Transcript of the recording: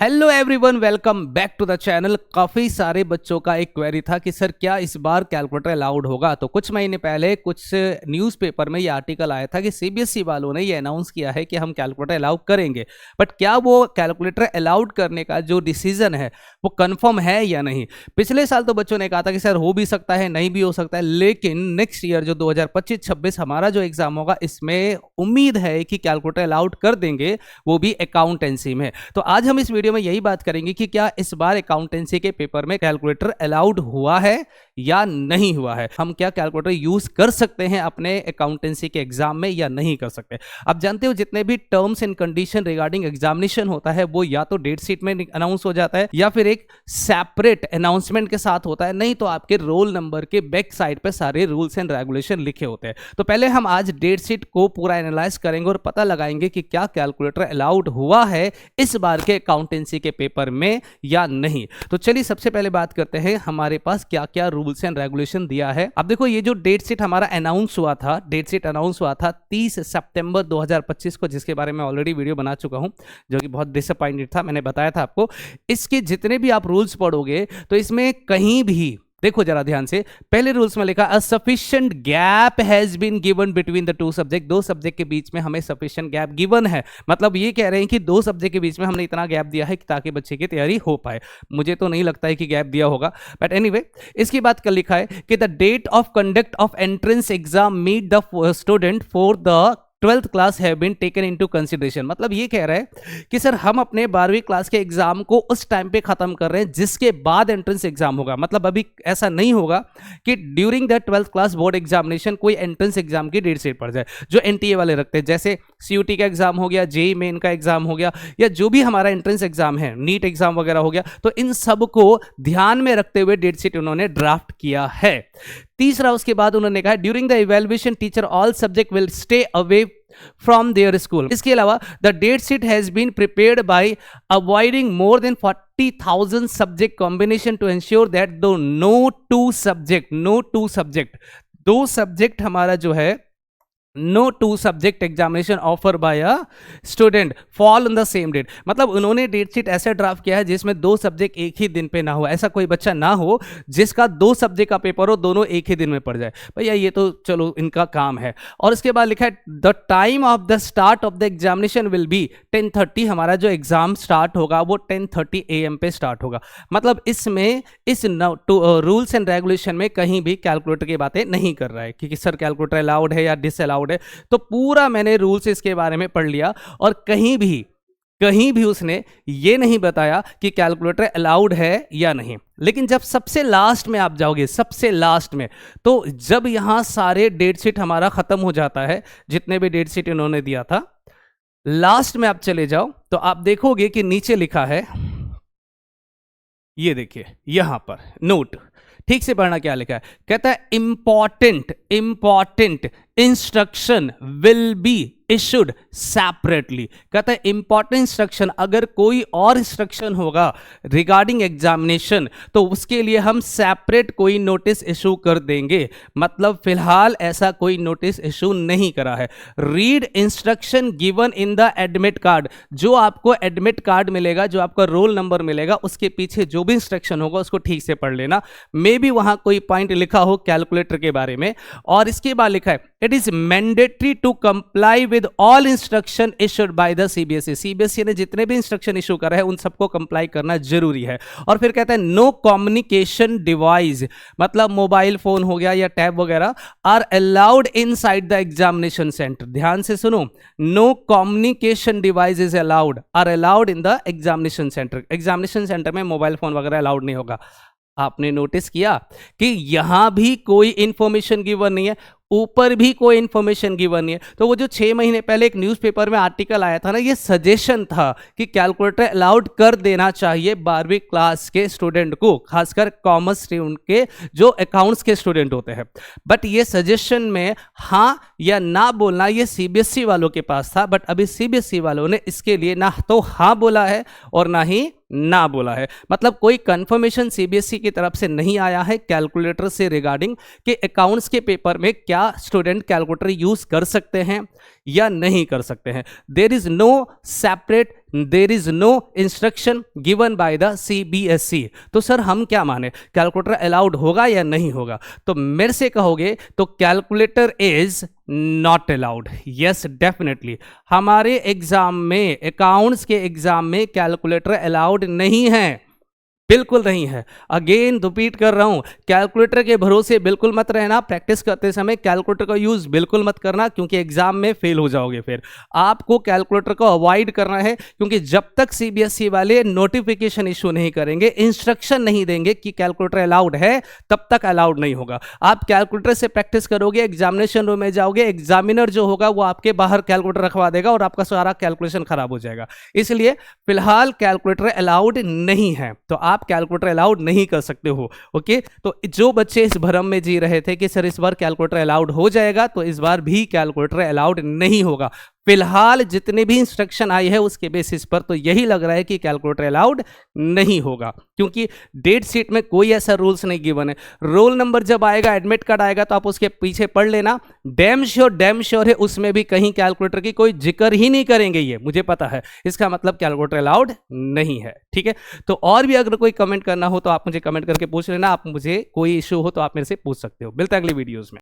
Hello everyone, welcome back to the channel. काफ़ी सारे बच्चों का एक क्वेरी था कि सर क्या इस बार कैलकुलेटर अलाउड होगा। तो कुछ महीने पहले कुछ न्यूज़पेपर में ये आर्टिकल आया था कि सीबीएसई वालों ने ये अनाउंस किया है कि हम कैलकुलेटर अलाउ करेंगे। बट क्या वो कैलकुलेटर अलाउड करने का जो डिसीजन है वो कंफर्म है या नहीं। पिछले साल तो बच्चों ने कहा था कि सर हो भी सकता है, नहीं भी हो सकता है, लेकिन नेक्स्ट ईयर जो 2025-26 हमारा जो एग्जाम होगा इसमें उम्मीद है कि कैलकुलेटर अलाउड कर देंगे, वो भी अकाउंटेंसी में। तो आज हम इस वीडियो में यही बात करेंगे कि क्या इस बार अकाउंटेंसी के पेपर में कैलकुलेटर अलाउड हुआ है या नहीं हुआ है। हम क्या कैलकुलेटर यूज कर सकते हैं अपने अकाउंटेंसी के एग्जाम में या नहीं कर सकते। आप जानते हो जितने भी terms and condition regarding examination होता है वो या तो डेट शीट में अनाउंस हो जाता है या फिर एक सेपरेट अनाउंसमेंट के साथ होता है, नहीं तो आपके रोल नंबर के बैक साइड पे सारे रूल्स एंड रेगुलेशन लिखे होते हैं। तो पहले हम आज डेट शीट को पूरा एनालाइज करेंगे और पता लगाएंगे कि क्या कैलकुलेटर अलाउड हुआ है इस बार के अकाउंटेंसी के पेपर में या नहीं। तो चलिए सबसे पहले बात करते हैं हमारे पास क्या क्या रूल्स एंड रेगुलेशन दिया है। अब देखो ये जो डेट शीट हमारा अनाउंस हुआ था, डेट शीट अनाउंस हुआ था 30 सितंबर 2025 को, जिसके बारे में ऑलरेडी वीडियो बना चुका हूं, जो कि बहुत डिसअपॉइंटेड था। मैंने बताया था आपको इसके जितने भी आप रूल्स पढ़ोगे तो इसमें कहीं भी देखो जरा ध्यान से, पहले रूल्स में लिखा a sufficient gap has been given between the two subject. दो सब्जेक्ट के बीच में हमें सफिशिएंट गैप गिवन है, मतलब ये कह रहे हैं कि दो सब्जेक्ट के बीच में हमने इतना गैप दिया है कि ताकि बच्चे की तैयारी हो पाए। मुझे तो नहीं लगता है कि गैप दिया होगा, बट एनीवे इसकी बात कर लिखा है कि the date of conduct of entrance exam meet the student for the 12th class have been taken into consideration. मतलब ये कह रहा है कि सर हम अपने 12वीं क्लास के एग्जाम को उस टाइम पे खत्म कर रहे हैं जिसके बाद एंट्रेंस एग्जाम होगा। मतलब अभी ऐसा नहीं होगा कि during the 12th class board examination कोई एंट्रेंस एग्जाम की डेट सेट पड़ जाए, जो एनटीए वाले रखते हैं, जैसे सीयूटी का एग्जाम हो गया, जेई मेन का एग्जाम हो गया, या जो भी हमारा एंट्रेंस एग्जाम है, नीट एग्जाम वगैरह हो गया। तो इन सब को ध्यान में रखते हुए डेट शीट उन्होंने ड्राफ्ट किया है। तीसरा उसके बाद उन्होंने कहा during the evaluation teacher all subject will stay away from their school। इसके अलावा the date sheet has been prepared by avoiding more than 40,000 subject combination to ensure that the no two subject दो subject हमारा जो है no two subject examination offer by a student fall on the same date. मतलब उन्होंने date sheet ऐसा draft किया है जिसमें दो सब्जेक्ट एक ही दिन पे ना हो। ऐसा कोई बच्चा ना हो जिसका दो सब्जेक्ट का पेपर हो, दोनों एक ही दिन में पड़ जाए। भैया ये तो चलो इनका काम है। और इसके बाद लिखा है the time of the start of the examination will be 10:30। हमारा जो एग्जाम स्टार्ट होगा वो 10:30 AM पे स्टार्ट होगा। मतलब इसमें इस रूल्स एंड रेगुलेशन में कहीं भी कैलकुलेटर की बातें नहीं कर रहा है कि सर कैलकुलेटर अलाउड है या डिसअलाउड है। तो पूरा मैंने रूल्स इसके बारे में पढ़ लिया और कहीं भी उसने ये नहीं बताया कि कैलकुलेटर अलाउड है या नहीं। लेकिन जब सबसे लास्ट में आप जाओगे, सबसे लास्ट में, तो जब यहां सारे डेट शीट हमारा खत्म हो जाता है, जितने भी डेट शीट इन्होंने दिया था, लास्ट में आप चले जाओ तो आप देखोगे कि नीचे लिखा है, ये देखिए यहां पर नोट, ठीक से पढ़ना क्या लिखा है। कहता है important instruction will be issued separately. कहता है इंपॉर्टेंट इंस्ट्रक्शन, अगर कोई और इंस्ट्रक्शन होगा रिगार्डिंग एग्जामिनेशन तो उसके लिए हम सेपरेट कोई नोटिस इशू कर देंगे। मतलब फिलहाल ऐसा कोई नोटिस इशू नहीं करा है। Read instruction given in the admit card. जो आपको एडमिट कार्ड मिलेगा, जो आपका रोल नंबर मिलेगा, उसके पीछे जो भी इंस्ट्रक्शन होगा उसको ठीक से पढ़ लेना। मे बी वहां कोई पॉइंट लिखा हो कैलकुलेटर के बारे में। और इसके बाद लिखा है it is mandatory to comply with all instruction issued by the CBSE. CBSE ने जितने भी इंस्ट्रक्शन इशू करा है उन सबको कंप्लाई करना जरूरी है। और फिर कहता है नो कम्युनिकेशन डिवाइस, मतलब मोबाइल फोन हो गया या टैब वगैरह, are allowed inside the examination centre. ध्यान से सुनो, no communication device is allowed, are allowed in the examination centre. Examination centre में मोबाइल फोन वगैरह अलाउड नहीं होगा। आपने नोटिस किया कि यहां भी कोई इंफॉर्मेशन गिवन नहीं है, ऊपर भी कोई इंफॉर्मेशन गिवन नहीं है। तो वो जो 6 महीने पहले एक न्यूज़पेपर में आर्टिकल आया था ना, ये सजेशन था कि कैलकुलेटर अलाउड कर देना चाहिए 12वीं क्लास के स्टूडेंट को, खासकर कॉमर्स स्टूडेंट के जो अकाउंट्स के स्टूडेंट होते हैं। बट ये सजेशन में हाँ या ना बोलना ये सीबीएसई वालों के पास था, बट अभी सीबीएसई वालों ने इसके लिए ना तो हाँ बोला है और ना ही ना बोला है। मतलब कोई कंफर्मेशन सीबीएसई की तरफ से नहीं आया है कैलकुलेटर से रिगार्डिंग कि अकाउंट्स के पेपर में क्या स्टूडेंट कैलकुलेटर यूज कर सकते हैं या नहीं कर सकते हैं। There is no separate there is no instruction given by the CBSE. तो सर हम क्या माने, कैलकुलेटर अलाउड होगा या नहीं होगा? तो मेरे से कहोगे तो calculator is not allowed. Yes definitely, हमारे एग्जाम में, अकाउंट्स के एग्जाम में कैलकुलेटर अलाउड नहीं है, बिल्कुल नहीं है। अगेन रिपीट कर रहा हूं, कैलकुलेटर के भरोसे बिल्कुल मत रहना। प्रैक्टिस करते समय कैलकुलेटर का यूज बिल्कुल मत करना, क्योंकि एग्जाम में फेल हो जाओगे। फिर आपको कैलकुलेटर को अवॉइड करना है, क्योंकि जब तक सीबीएसई वाले नोटिफिकेशन इशू नहीं करेंगे, इंस्ट्रक्शन नहीं देंगे कि कैलकुलेटर अलाउड है, तब तक अलाउड नहीं होगा। आप कैलकुलेटर से प्रैक्टिस करोगे, एग्जामिनेशन रूम में जाओगे, एग्जामिनर जो होगा वो आपके बाहर कैलकुलेटर रखवा देगा और आपका सारा कैलकुलेशन खराब हो जाएगा। इसलिए फिलहाल कैलकुलेटर अलाउड नहीं है, तो आप कैलकुलेटर अलाउड नहीं कर सकते हो। ओके, तो जो बच्चे इस भ्रम में जी रहे थे कि सर इस बार कैलकुलेटर अलाउड हो जाएगा, तो इस बार भी कैलकुलेटर अलाउड नहीं होगा। फिलहाल जितने भी इंस्ट्रक्शन आई है उसके बेसिस पर तो यही लग रहा है कि कैलकुलेटर अलाउड नहीं होगा, क्योंकि डेट शीट में कोई ऐसा रूल्स नहीं गिवन है। रोल नंबर जब आएगा, एडमिट कार्ड आएगा, तो आप उसके पीछे पढ़ लेना, डैम श्योर है उसमें भी कहीं कैलकुलेटर की कोई जिक्र ही नहीं करेंगे, ये मुझे पता है। इसका मतलब कैलकुलेटर अलाउड नहीं है। ठीक है, तो और भी अगर कोई कमेंट करना हो तो आप मुझे कमेंट करके पूछ लेना। आप मुझे कोई इश्यू हो तो आप मेरे से पूछ सकते हो। मिलते हैं अगली वीडियोज में।